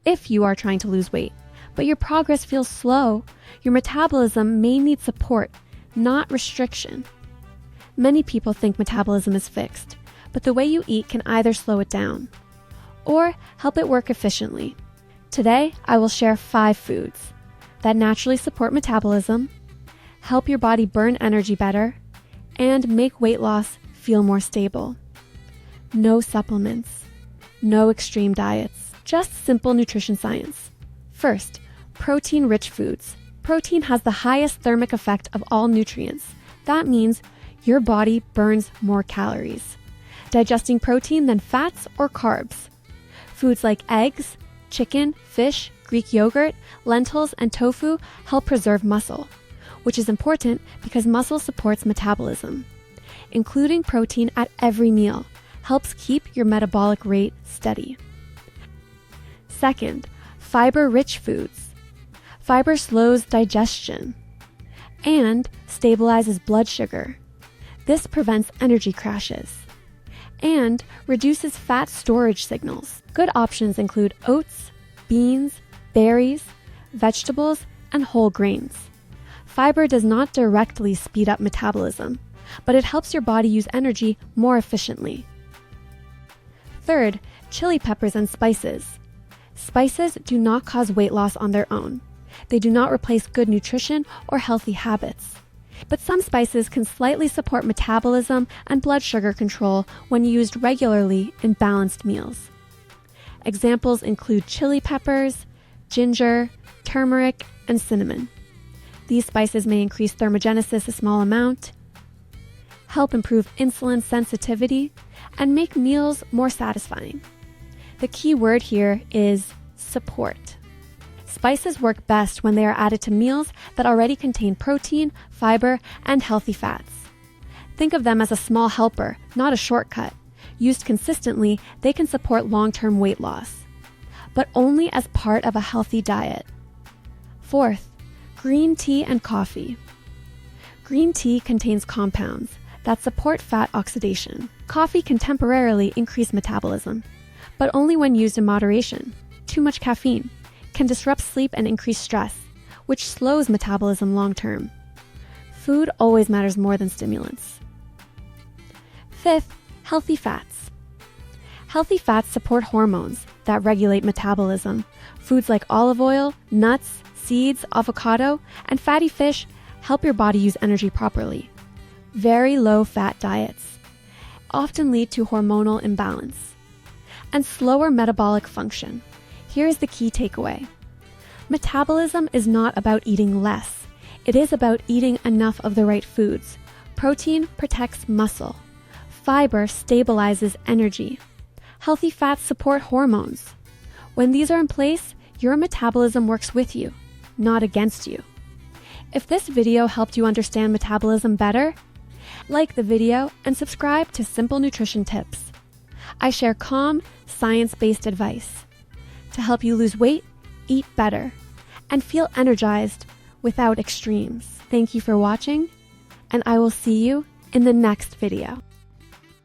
if you are trying to lose weight, but your progress feels slow, your metabolism may need support, not restriction. Many people think metabolism is fixed, but the way you eat can either slow it down or help it work efficiently. Today, I will share 5 foods that naturally support metabolism, help your body burn energy better, and make weight loss feel more stable. No supplements, no extreme diets, just simple nutrition science. First, protein-rich foods. Protein has the highest thermic effect of all nutrients. That means your body burns more calories digesting protein than fats or carbs. Foods like eggs, chicken, fish, Greek yogurt, lentils, and tofu help preserve muscle, which is important because muscle supports metabolism. Including protein at every meal helps keep your metabolic rate steady. Second, fiber-rich foods. Fiber slows digestion and stabilizes blood sugar. This prevents energy crashes and reduces fat storage signals. Good options include oats, beans, berries, vegetables, and whole grains. Fiber does not directly speed up metabolism, but it helps your body use energy more efficiently. Third, chili peppers and spices. Spices do not cause weight loss on their own. They do not replace good nutrition or healthy habits. But some spices can slightly support metabolism and blood sugar control when used regularly in balanced meals. Examples include chili peppers, ginger, turmeric, and cinnamon. These spices may increase thermogenesis a small amount, help improve insulin sensitivity, and make meals more satisfying. The key word here is support. Spices work best when they are added to meals that already contain protein, fiber, and healthy fats. Think of them as a small helper, not a shortcut. Used consistently, they can support long-term weight loss, but only as part of a healthy diet. Fourth, green tea and coffee. Green tea contains compounds that support fat oxidation. Coffee can temporarily increase metabolism, but only when used in moderation. Too much caffeine can disrupt sleep and increase stress, which slows metabolism long-term. Food always matters more than stimulants. Fifth, healthy fats. Healthy fats support hormones that regulate metabolism. Foods like olive oil, nuts, seeds, avocado, and fatty fish help your body use energy properly. Very low-fat diets often lead to hormonal imbalance and slower metabolic function. Here is the key takeaway. Metabolism is not about eating less. It is about eating enough of the right foods. Protein protects muscle. Fiber stabilizes energy. Healthy fats support hormones. When these are in place, your metabolism works with you, not against you. If this video helped you understand metabolism better, like the video and subscribe to Simple Nutrition Tips. I share calm, science-based advice to help you lose weight, eat better, and feel energized without extremes. Thank you for watching, and I will see you in the next video.